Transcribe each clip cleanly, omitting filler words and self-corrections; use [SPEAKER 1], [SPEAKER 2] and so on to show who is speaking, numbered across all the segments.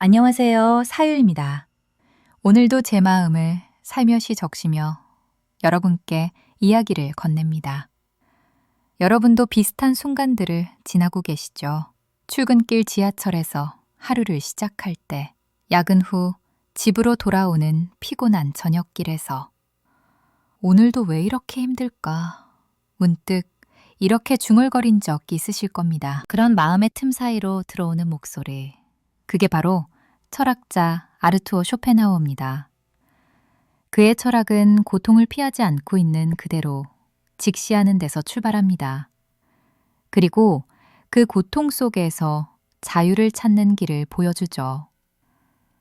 [SPEAKER 1] 안녕하세요. 사유입니다. 오늘도 제 마음을 살며시 적시며 여러분께 이야기를 건넵니다. 여러분도 비슷한 순간들을 지나고 계시죠? 출근길 지하철에서 하루를 시작할 때, 야근 후 집으로 돌아오는 피곤한 저녁길에서 오늘도 왜 이렇게 힘들까? 문득 이렇게 중얼거린 적 있으실 겁니다. 그런 마음의 틈 사이로 들어오는 목소리. 그게 바로 철학자 아르투어 쇼펜하우어입니다. 그의 철학은 고통을 피하지 않고 있는 그대로 직시하는 데서 출발합니다. 그리고 그 고통 속에서 자유를 찾는 길을 보여주죠.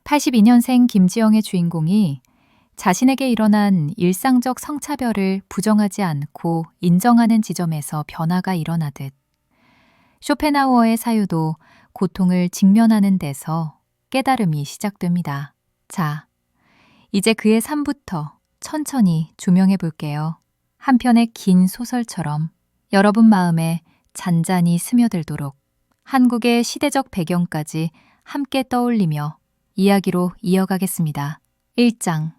[SPEAKER 1] 82년생 김지영의 주인공이 자신에게 일어난 일상적 성차별을 부정하지 않고 인정하는 지점에서 변화가 일어나듯 쇼펜하우어의 사유도 고통을 직면하는 데서 깨달음이 시작됩니다. 자, 이제 그의 삶부터 천천히 조명해 볼게요. 한 편의 긴 소설처럼 여러분 마음에 잔잔히 스며들도록 한국의 시대적 배경까지 함께 떠올리며 이야기로 이어가겠습니다. 1장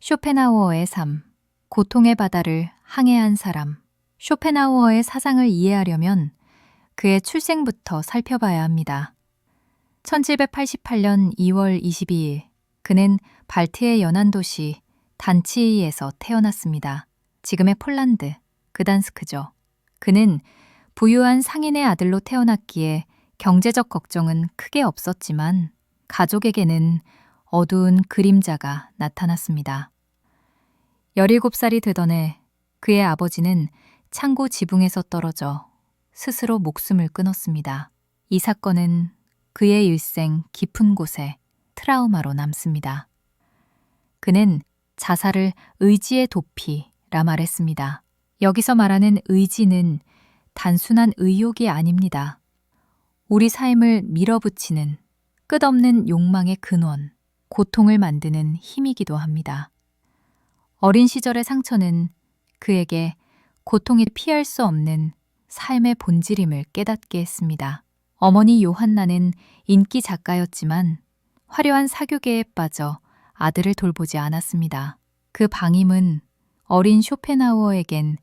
[SPEAKER 1] 쇼펜하우어의 삶, 고통의 바다를 항해한 사람. 쇼펜하우어의 사상을 이해하려면 그의 출생부터 살펴봐야 합니다. 1788년 2월 22일, 그는 발트의 연안 도시 단치히에서 태어났습니다. 지금의 폴란드, 그단스크죠. 그는 부유한 상인의 아들로 태어났기에 경제적 걱정은 크게 없었지만 가족에게는 어두운 그림자가 나타났습니다. 17살이 되던 해 그의 아버지는 창고 지붕에서 떨어져 스스로 목숨을 끊었습니다. 이 사건은 그의 일생 깊은 곳에 트라우마로 남습니다. 그는 자살을 의지의 도피라 말했습니다. 여기서 말하는 의지는 단순한 의욕이 아닙니다. 우리 삶을 밀어붙이는 끝없는 욕망의 근원, 고통을 만드는 힘이기도 합니다. 어린 시절의 상처는 그에게 고통이 피할 수 없는 삶의 본질임을 깨닫게 했습니다. 어머니 요한나는 인기 작가였지만 화려한 사교계에 빠져 아들을 돌보지 않았습니다. 그 방임은 어린 쇼펜하우어에겐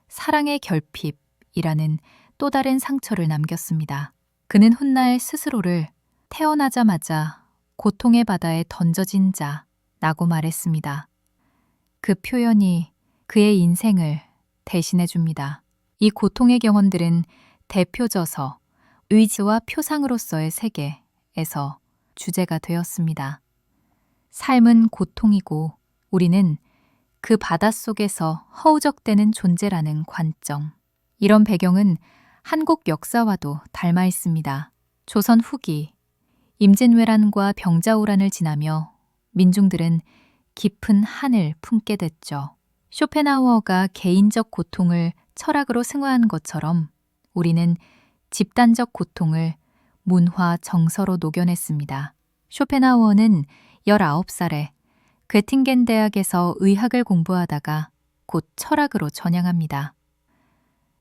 [SPEAKER 1] 사랑의 결핍이라는 또 다른 상처를 남겼습니다. 그는 훗날 스스로를 태어나자마자 고통의 바다에 던져진 자라고 말했습니다. 그 표현이 그의 인생을 대신해 줍니다. 이 고통의 경험들은 대표져서 의지와 표상으로서의 세계에서 주제가 되었습니다. 삶은 고통이고 우리는 그 바닷속에서 허우적대는 존재라는 관점. 이런 배경은 한국 역사와도 닮아 있습니다. 조선 후기, 임진왜란과 병자호란을 지나며 민중들은 깊은 한을 품게 됐죠. 쇼펜하우어가 개인적 고통을 철학으로 승화한 것처럼 우리는 집단적 고통을 문화 정서로 녹여냈습니다. 쇼펜하우어는 19살에 괴팅겐 대학에서 의학을 공부하다가 곧 철학으로 전향합니다.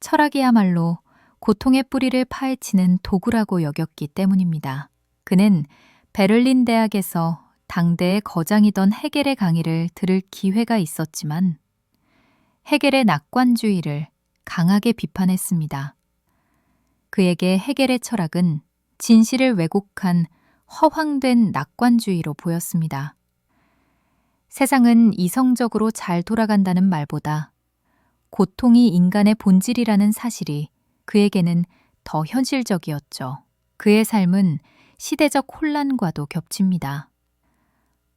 [SPEAKER 1] 철학이야말로 고통의 뿌리를 파헤치는 도구라고 여겼기 때문입니다. 그는 베를린 대학에서 당대의 거장이던 헤겔의 강의를 들을 기회가 있었지만 헤겔의 낙관주의를 강하게 비판했습니다. 그에게 헤겔의 철학은 진실을 왜곡한 허황된 낙관주의로 보였습니다. 세상은 이성적으로 잘 돌아간다는 말보다 고통이 인간의 본질이라는 사실이 그에게는 더 현실적이었죠. 그의 삶은 시대적 혼란과도 겹칩니다.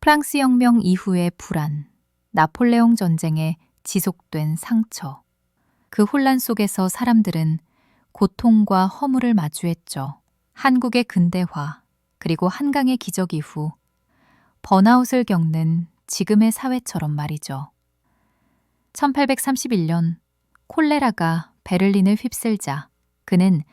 [SPEAKER 1] 프랑스 혁명 이후의 불안, 나폴레옹 전쟁에 지속된 상처. 그 혼란 속에서 사람들은 고통과 허물을 마주했죠. 한국의 근대화, 그리고 한강의 기적 이후 번아웃을 겪는 지금의 사회처럼 말이죠. 1831년 콜레라가 베를린을 휩쓸자 그는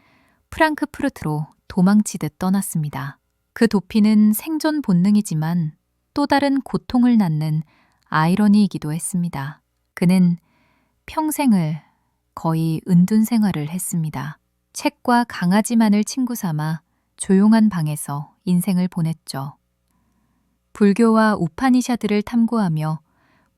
[SPEAKER 1] 프랑크푸르트로 도망치듯 떠났습니다. 그 도피는 생존 본능이지만 또 다른 고통을 낳는 아이러니이기도 했습니다. 그는 평생을 거의 은둔 생활을 했습니다. 책과 강아지만을 친구 삼아 조용한 방에서 인생을 보냈죠. 불교와 우파니샤드를 탐구하며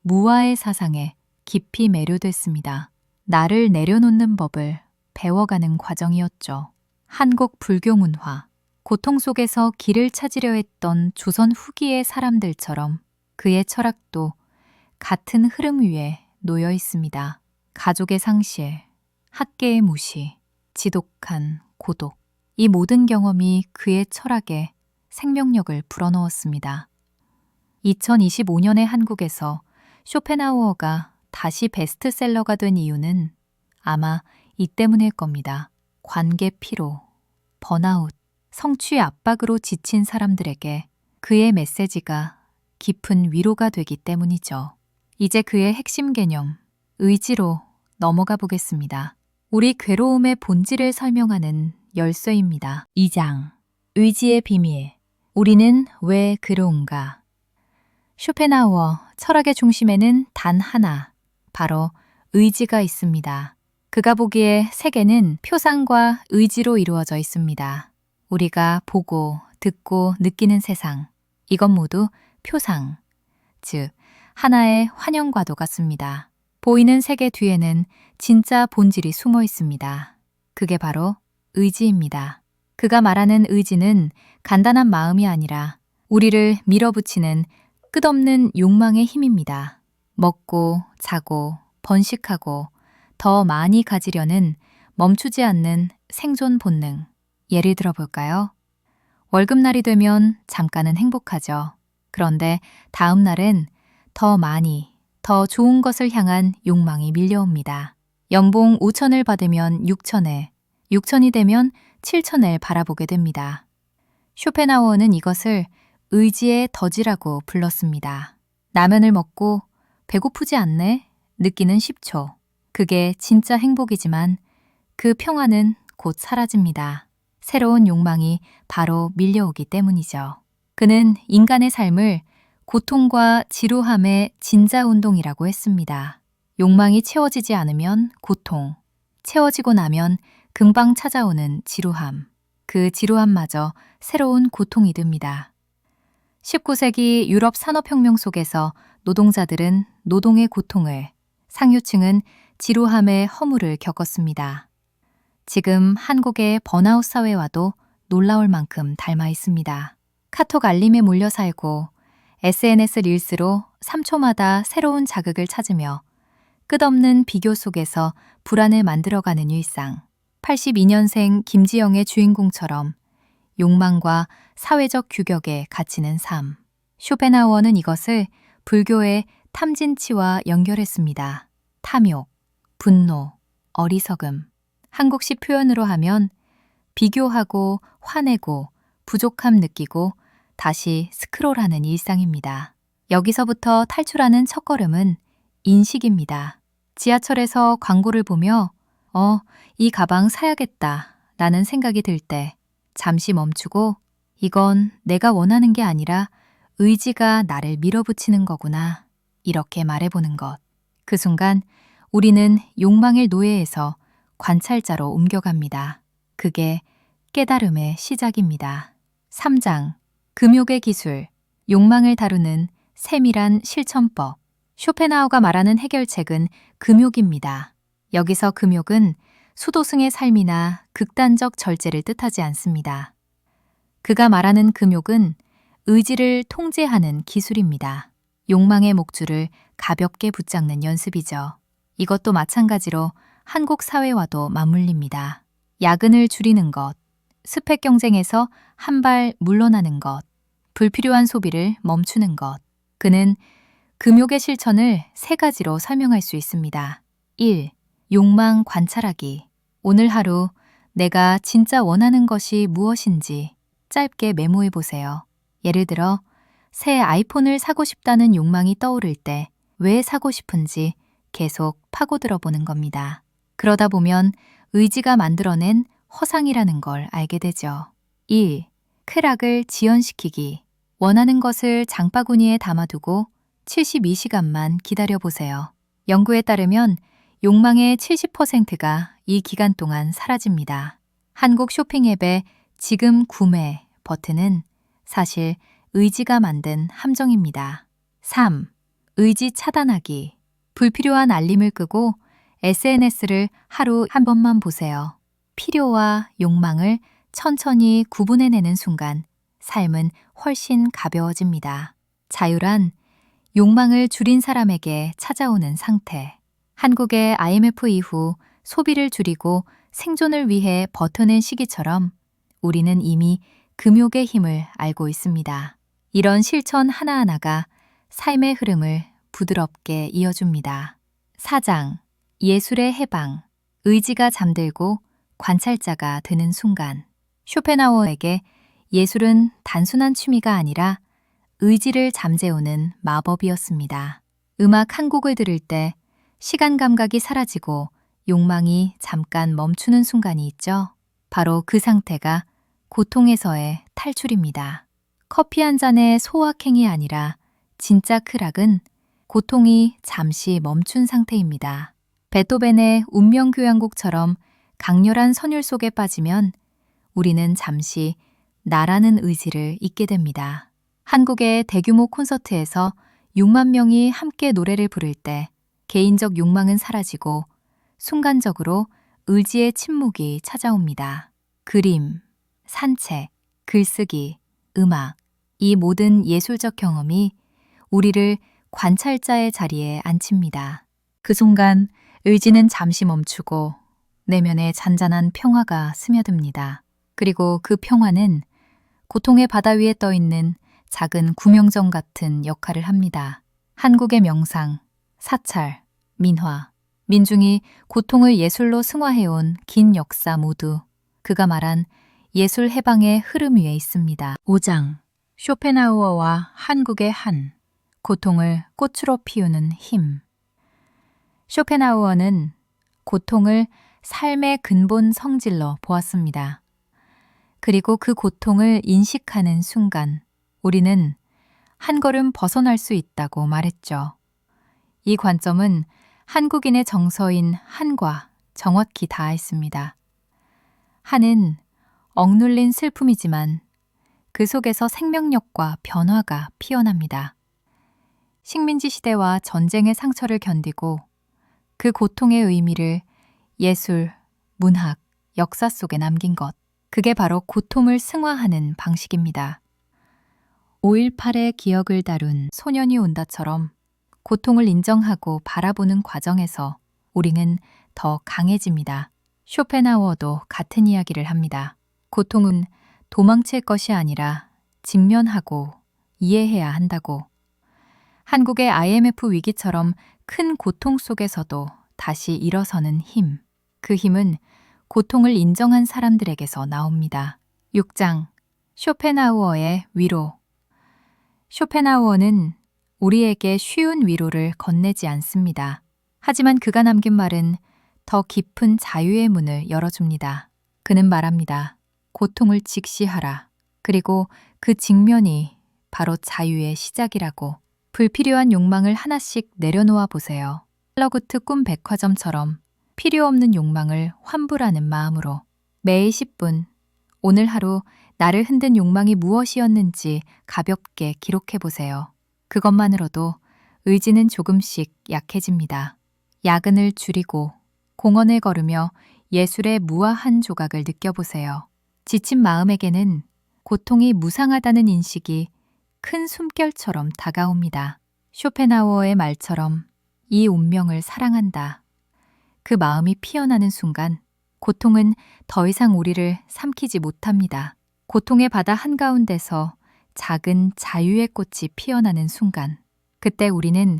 [SPEAKER 1] 무아의 사상에 깊이 매료됐습니다. 나를 내려놓는 법을 배워가는 과정이었죠. 한국 불교 문화, 고통 속에서 길을 찾으려 했던 조선 후기의 사람들처럼 그의 철학도 같은 흐름 위에 놓여 있습니다. 가족의 상실, 학계의 무시, 지독한 고독. 이 모든 경험이 그의 철학에 생명력을 불어넣었습니다. 2025년의 한국에서 쇼펜하우어가 다시 베스트셀러가 된 이유는 아마 이 때문일 겁니다. 관계 피로, 번아웃, 성취 압박으로 지친 사람들에게 그의 메시지가 깊은 위로가 되기 때문이죠. 이제 그의 핵심 개념, 의지로 넘어가 보겠습니다. 우리 괴로움의 본질을 설명하는 열쇠입니다. 2장, 의지의 비밀. 우리는 왜 괴로운가? 쇼펜하우어 철학의 중심에는 단 하나, 바로 의지가 있습니다. 그가 보기에 세계는 표상과 의지로 이루어져 있습니다. 우리가 보고, 듣고, 느끼는 세상, 이것 모두 표상, 즉 하나의 환영과도 같습니다. 보이는 세계 뒤에는 진짜 본질이 숨어 있습니다. 그게 바로 의지입니다. 그가 말하는 의지는 간단한 마음이 아니라 우리를 밀어붙이는 끝없는 욕망의 힘입니다. 먹고, 자고, 번식하고, 더 많이 가지려는 멈추지 않는 생존 본능. 예를 들어 볼까요? 월급날이 되면 잠깐은 행복하죠. 그런데 다음 날은 더 많이, 더 좋은 것을 향한 욕망이 밀려옵니다. 연봉 5천을 받으면 6천에, 6천이 되면 7천을 바라보게 됩니다. 쇼펜하우어는 이것을 의지의 덫이라고 불렀습니다. 라면을 먹고 배고프지 않네? 느끼는 10초. 그게 진짜 행복이지만 그 평화는 곧 사라집니다. 새로운 욕망이 바로 밀려오기 때문이죠. 그는 인간의 삶을 고통과 지루함의 진자운동이라고 했습니다. 욕망이 채워지지 않으면 고통, 채워지고 나면 금방 찾아오는 지루함, 그 지루함마저 새로운 고통이 됩니다. 19세기 유럽 산업혁명 속에서 노동자들은 노동의 고통을, 상류층은 지루함의 허물을 겪었습니다. 지금 한국의 번아웃 사회와도 놀라울 만큼 닮아 있습니다. 카톡 알림에 몰려 살고 SNS 릴스로 3초마다 새로운 자극을 찾으며 끝없는 비교 속에서 불안을 만들어가는 일상. 82년생 김지영의 주인공처럼 욕망과 사회적 규격에 갇히는 삶. 쇼펜하우어는 이것을 불교의 탐진치와 연결했습니다. 탐욕, 분노, 어리석음. 한국식 표현으로 하면 비교하고 화내고 부족함 느끼고 다시 스크롤하는 일상입니다. 여기서부터 탈출하는 첫걸음은 인식입니다. 지하철에서 광고를 보며 이 가방 사야겠다 라는 생각이 들 때 잠시 멈추고 이건 내가 원하는 게 아니라 의지가 나를 밀어붙이는 거구나 이렇게 말해보는 것. 그 순간 우리는 욕망의 노예에서 관찰자로 옮겨갑니다. 그게 깨달음의 시작입니다. 3장, 금욕의 기술, 욕망을 다루는 세밀한 실천법. 쇼펜하우어가 말하는 해결책은 금욕입니다. 여기서 금욕은 수도승의 삶이나 극단적 절제를 뜻하지 않습니다. 그가 말하는 금욕은 의지를 통제하는 기술입니다. 욕망의 목줄을 가볍게 붙잡는 연습이죠. 이것도 마찬가지로 한국 사회와도 맞물립니다. 야근을 줄이는 것, 스펙 경쟁에서 한 발 물러나는 것, 불필요한 소비를 멈추는 것. 그는 금욕의 실천을 3가지로 설명할 수 있습니다. 1. 욕망 관찰하기. 오늘 하루 내가 진짜 원하는 것이 무엇인지 짧게 메모해 보세요. 예를 들어 새 아이폰을 사고 싶다는 욕망이 떠오를 때 왜 사고 싶은지 계속 파고들어 보는 겁니다. 그러다 보면 의지가 만들어낸 허상이라는 걸 알게 되죠. 2. 쾌락을 지연시키기. 원하는 것을 장바구니에 담아두고 72시간만 기다려보세요. 연구에 따르면 욕망의 70%가 이 기간 동안 사라집니다. 한국 쇼핑 앱의 지금 구매 버튼은 사실 의지가 만든 함정입니다. 3. 의지 차단하기. 불필요한 알림을 끄고 SNS를 하루 한 번만 보세요. 필요와 욕망을 천천히 구분해내는 순간 삶은 훨씬 가벼워집니다. 자유란 욕망을 줄인 사람에게 찾아오는 상태. 한국의 IMF 이후 소비를 줄이고 생존을 위해 버텨낸 시기처럼 우리는 이미 금욕의 힘을 알고 있습니다. 이런 실천 하나하나가 삶의 흐름을 부드럽게 이어줍니다. 4장. 예술의 해방. 의지가 잠들고 관찰자가 되는 순간. 쇼펜하우어에게 예술은 단순한 취미가 아니라 의지를 잠재우는 마법이었습니다. 음악 한 곡을 들을 때 시간 감각이 사라지고 욕망이 잠깐 멈추는 순간이 있죠. 바로 그 상태가 고통에서의 탈출입니다. 커피 한 잔의 소확행이 아니라 진짜 쾌락은 고통이 잠시 멈춘 상태입니다. 베토벤의 운명교향곡처럼 강렬한 선율 속에 빠지면 우리는 잠시 나라는 의지를 잊게 됩니다. 한국의 대규모 콘서트에서 6만 명이 함께 노래를 부를 때 개인적 욕망은 사라지고 순간적으로 의지의 침묵이 찾아옵니다. 그림, 산책, 글쓰기, 음악, 이 모든 예술적 경험이 우리를 관찰자의 자리에 앉힙니다. 그 순간 의지는 잠시 멈추고 내면에 잔잔한 평화가 스며듭니다. 그리고 그 평화는 고통의 바다 위에 떠 있는 작은 구명정 같은 역할을 합니다. 한국의 명상, 사찰, 민화, 민중이 고통을 예술로 승화해온 긴 역사 모두 그가 말한 예술 해방의 흐름 위에 있습니다. 5장. 쇼펜하우어와 한국의 한. 고통을 꽃으로 피우는 힘. 쇼펜하우어는 고통을 삶의 근본 성질로 보았습니다. 그리고 그 고통을 인식하는 순간 우리는 한 걸음 벗어날 수 있다고 말했죠. 이 관점은 한국인의 정서인 한과 정확히 닿아있습니다. 한은 억눌린 슬픔이지만 그 속에서 생명력과 변화가 피어납니다. 식민지 시대와 전쟁의 상처를 견디고 그 고통의 의미를 예술, 문학, 역사 속에 남긴 것. 그게 바로 고통을 승화하는 방식입니다. 5.18의 기억을 다룬 소년이 온다처럼 고통을 인정하고 바라보는 과정에서 우리는 더 강해집니다. 쇼펜하우어도 같은 이야기를 합니다. 고통은 도망칠 것이 아니라 직면하고 이해해야 한다고. 한국의 IMF 위기처럼 큰 고통 속에서도 다시 일어서는 힘. 그 힘은 고통을 인정한 사람들에게서 나옵니다. 6장. 쇼펜하우어의 위로. 쇼펜하우어는 우리에게 쉬운 위로를 건네지 않습니다. 하지만 그가 남긴 말은 더 깊은 자유의 문을 열어줍니다. 그는 말합니다. 고통을 직시하라. 그리고 그 직면이 바로 자유의 시작이라고. 불필요한 욕망을 하나씩 내려놓아 보세요. 샬러구트 꿈 백화점처럼 필요 없는 욕망을 환불하는 마음으로 매일 10분, 오늘 하루 나를 흔든 욕망이 무엇이었는지 가볍게 기록해 보세요. 그것만으로도 의지는 조금씩 약해집니다. 야근을 줄이고 공원을 걸으며 예술의 무아한 조각을 느껴보세요. 지친 마음에게는 고통이 무상하다는 인식이 큰 숨결처럼 다가옵니다. 쇼펜하우어의 말처럼 이 운명을 사랑한다. 그 마음이 피어나는 순간 고통은 더 이상 우리를 삼키지 못합니다. 고통의 바다 한가운데서 작은 자유의 꽃이 피어나는 순간 그때 우리는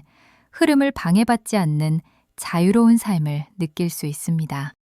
[SPEAKER 1] 흐름을 방해받지 않는 자유로운 삶을 느낄 수 있습니다.